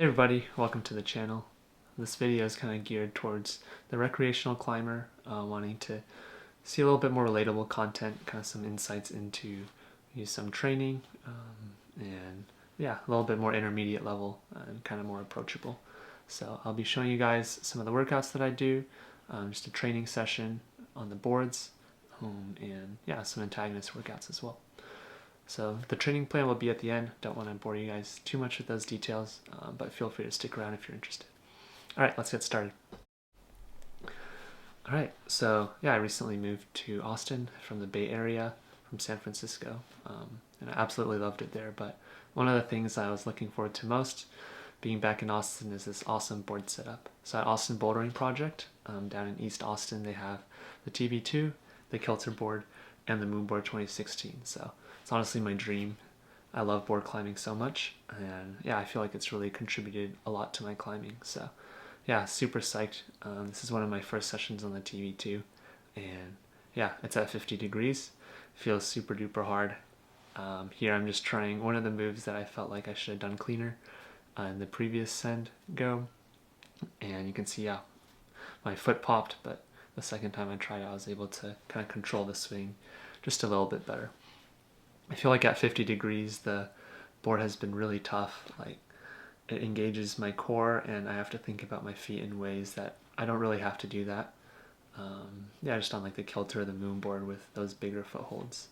Hey everybody, welcome to the channel. This video is kind of geared towards the recreational climber wanting to see a little bit more relatable content, kind of some insights into some training, and yeah, a little bit more intermediate level and kind of more approachable. So I'll be showing you guys some of the workouts that I do, just a training session on the boards, and yeah, some antagonist workouts as well. So the training plan will be at the end. Don't want to bore you guys too much with those details, but feel free to stick around if you're interested. All right, let's get started. All right, so yeah, I recently moved to Austin from the Bay Area, from San Francisco, and I absolutely loved it there. But one of the things I was looking forward to most being back in Austin is this awesome board setup. So at Austin Bouldering Project, down in East Austin, they have the TB2, the Kilter board, and the Moonboard 2016. So it's honestly my dream. I love board climbing so much, and yeah, I feel like it's really contributed a lot to my climbing. So yeah, super psyched. This is one of my first sessions on the TB2, and yeah, it's at 50 degrees. Feels super duper hard. Here I'm just trying one of the moves that I felt like I should have done cleaner in the previous send go, and you can see, yeah, my foot popped, but the second time I tried I was able to kind of control the swing just a little bit better. I feel like at 50 degrees the board has been really tough. Like, it engages my core and I have to think about my feet in ways that I don't really have to do that. Yeah, just on like the Kilter or the Moonboard with those bigger footholds.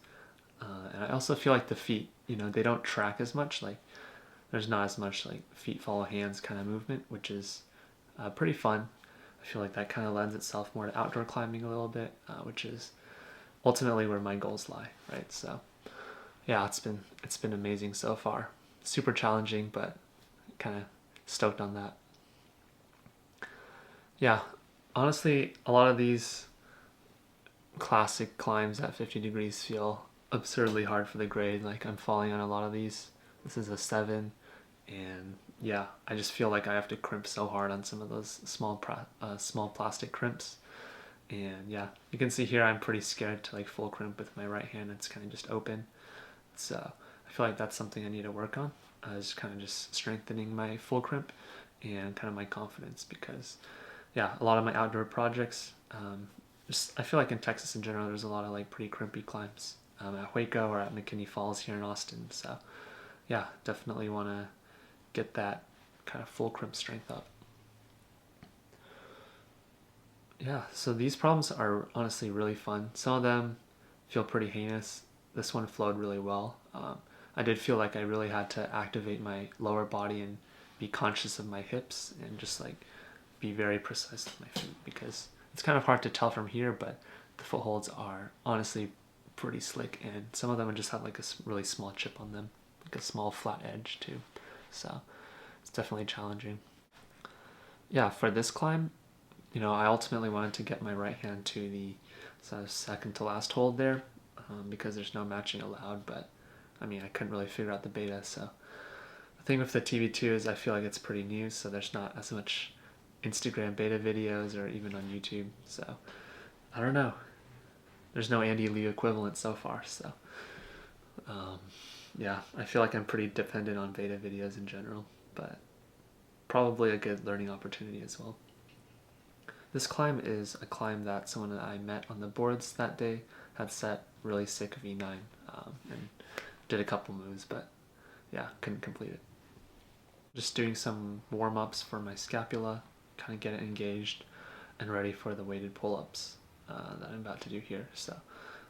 And I also feel like the feet, they don't track as much. Like, there's not as much like feet follow hands kind of movement, which is pretty fun. I feel like that kind of lends itself more to outdoor climbing a little bit, which is ultimately where my goals lie, right? So yeah, it's been amazing so far. Super challenging, but kind of stoked on that. Yeah, honestly, a lot of these classic climbs at 50 degrees feel absurdly hard for the grade. Like, I'm falling on a lot of these. This is a 7, and yeah, I just feel like I have to crimp so hard on some of those small plastic crimps. And yeah, you can see here I'm pretty scared to like full crimp with my right hand. It's kind of just open. So I feel like that's something I need to work on, is kind of just strengthening my full crimp and kind of my confidence, because yeah, a lot of my outdoor projects, I feel like in Texas in general there's a lot of like pretty crimpy climbs, at Waco or at McKinney Falls here in Austin. So yeah, definitely want to get that kind of full crimp strength up. Yeah, so these problems are honestly really fun. Some of them feel pretty heinous. This one flowed really well. I did feel like I really had to activate my lower body and be conscious of my hips and just like be very precise with my feet, because it's kind of hard to tell from here, but the footholds are honestly pretty slick, and some of them just have like a really small chip on them, like a small flat edge too. So it's definitely challenging. Yeah, for this climb, I ultimately wanted to get my right hand to the second to last hold there, because there's no matching allowed, but I mean, I couldn't really figure out the beta. So the thing with the TV2 is I feel like it's pretty new, so there's not as much Instagram beta videos or even on YouTube. So I don't know. There's no Andy Lee equivalent so far. So yeah, I feel like I'm pretty dependent on beta videos in general, but probably a good learning opportunity as well. This climb is a climb that someone that I met on the boards that day had set really sick V9, and did a couple moves, but yeah, couldn't complete it. Just doing some warm-ups for my scapula, kind of get it engaged and ready for the weighted pull-ups that I'm about to do here. So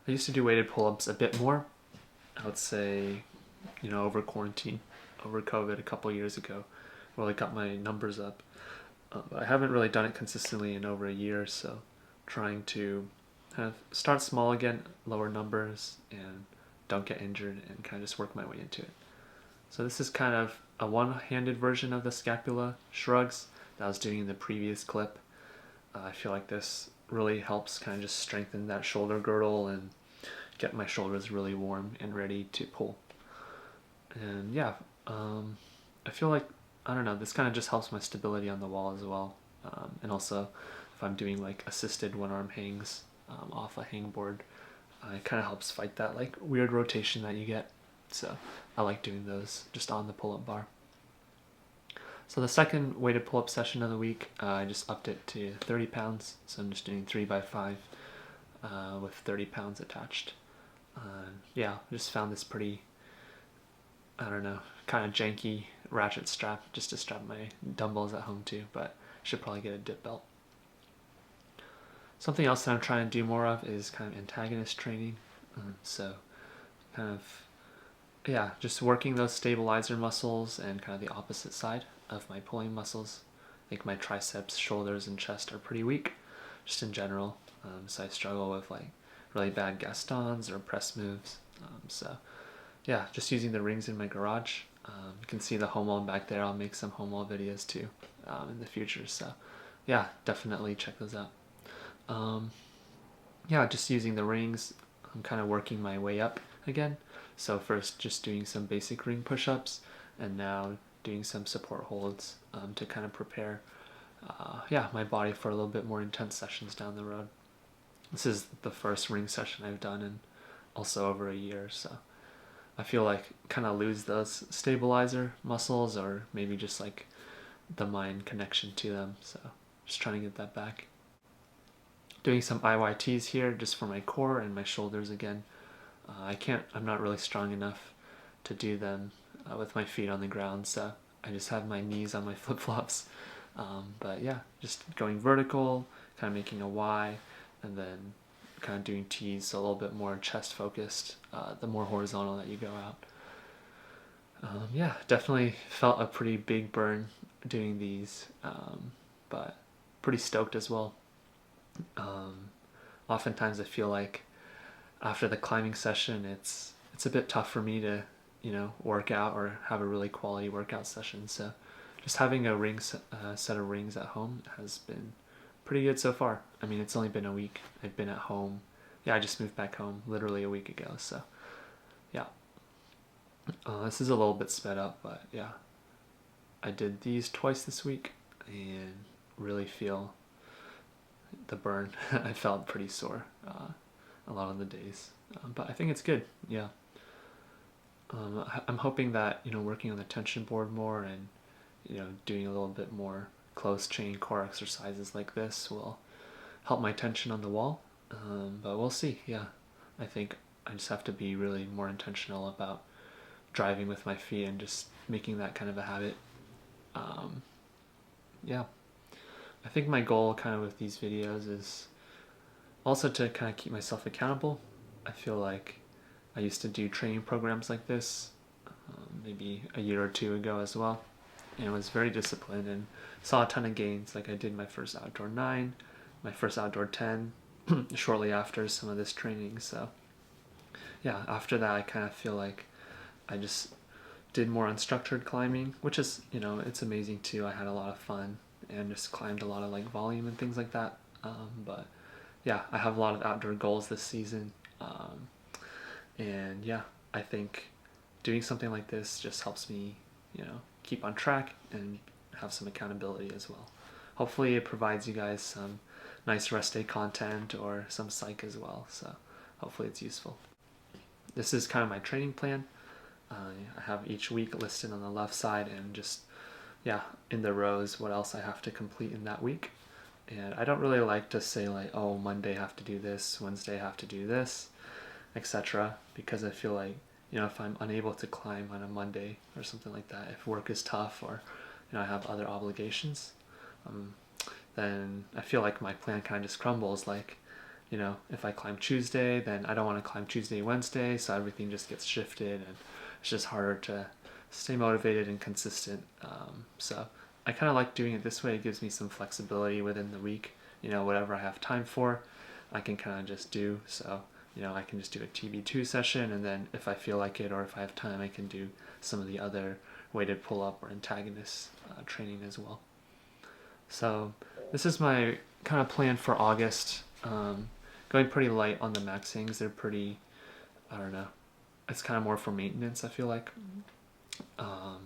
I used to do weighted pull-ups a bit more, I would say, over quarantine, over COVID a couple years ago, really got my numbers up. But I haven't really done it consistently in over a year, so trying to kind of start small again, lower numbers, and don't get injured, and kind of just work my way into it. So this is kind of a one-handed version of the scapula shrugs that I was doing in the previous clip. I feel like this really helps kind of just strengthen that shoulder girdle and get my shoulders really warm and ready to pull. And yeah, I feel like, I don't know, this kind of just helps my stability on the wall as well. And also, if I'm doing like assisted one-arm hangs off a hangboard, it kind of helps fight that like weird rotation that you get. So I like doing those just on the pull-up bar. So the second weighted pull-up session of the week, I just upped it to 30 pounds. So I'm just doing 3x5 with 30 pounds attached. Yeah, just found this pretty, I don't know, kind of janky ratchet strap just to strap my dumbbells at home to, but should probably get a dip belt. Something else that I'm trying to do more of is kind of antagonist training. So kind of, yeah, just working those stabilizer muscles and kind of the opposite side of my pulling muscles. I think my triceps, shoulders, and chest are pretty weak, just in general. So I struggle with like really bad Gastons or press moves. So yeah, just using the rings in my garage. You can see the home wall back there. I'll make some home wall videos too in the future. So yeah, definitely check those out. Yeah, just using the rings. I'm kind of working my way up again. So first just doing some basic ring push-ups, and now doing some support holds to kind of prepare my body for a little bit more intense sessions down the road. This is the first ring session I've done in also over a year, so I feel like kind of lose those stabilizer muscles, or maybe just like the mind connection to them, so just trying to get that back. Doing some IYTs here just for my core and my shoulders again. I'm not really strong enough to do them with my feet on the ground, so I just have my knees on my flip-flops. But yeah, just going vertical, kind of making a Y, and then kind of doing T's, so a little bit more chest focused, the more horizontal that you go out. Yeah, definitely felt a pretty big burn doing these, but pretty stoked as well. Oftentimes I feel like after the climbing session, it's a bit tough for me to, work out or have a really quality workout session. So just having a set of rings at home has been pretty good so far. I mean, it's only been a week. I've been at home. Yeah, I just moved back home literally a week ago. So yeah, this is a little bit sped up, but yeah, I did these twice this week and really feel the burn. I felt pretty sore a lot of the days, but I think it's good. Yeah. I'm hoping that working on the tension board more and doing a little bit more close chain core exercises like this will help my tension on the wall, but we'll see. Yeah, I think I just have to be really more intentional about driving with my feet and just making that kind of a habit. Yeah, I think my goal kind of with these videos is also to kind of keep myself accountable. I feel like I used to do training programs like this maybe a year or two ago as well, and was very disciplined and saw a ton of gains. Like I did my first outdoor 9, my first outdoor 10 shortly after some of this training. So yeah, after that I kind of feel like I just did more unstructured climbing, which is, it's amazing too. I had a lot of fun and just climbed a lot of like volume and things like that. But yeah, I have a lot of outdoor goals this season. And yeah, I think doing something like this just helps me, keep on track and have some accountability as well. Hopefully it provides you guys some nice rest day content or some psych as well. So hopefully it's useful. This is kind of my training plan. I have each week listed on the left side and just, yeah, in the rows what else I have to complete in that week. And I don't really like to say like, oh, Monday I have to do this, Wednesday I have to do this, etc. Because I feel like, if I'm unable to climb on a Monday or something like that, if work is tough or, I have other obligations, then I feel like my plan kind of just crumbles. Like, if I climb Tuesday, then I don't want to climb Tuesday, Wednesday, so everything just gets shifted and it's just harder to stay motivated and consistent. So I kind of like doing it this way. It gives me some flexibility within the week. Whatever I have time for, I can kind of just do. So, I can just do a TB2 session, and then if I feel like it or if I have time, I can do some of the other weighted pull-up or antagonist training as well. So this is my kind of plan for August. Going pretty light on the maxings. They're pretty, I don't know, it's kind of more for maintenance, I feel like,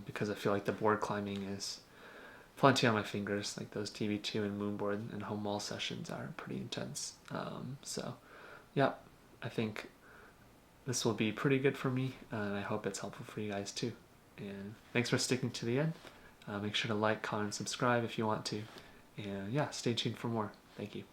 because I feel like the board climbing is plenty on my fingers. Like those TB2 and moonboard and home wall sessions are pretty intense. So yeah, I think this will be pretty good for me, and I hope it's helpful for you guys too. And thanks for sticking to the end, Make sure to like, comment, and subscribe if you want to. And yeah, stay tuned for more. Thank you.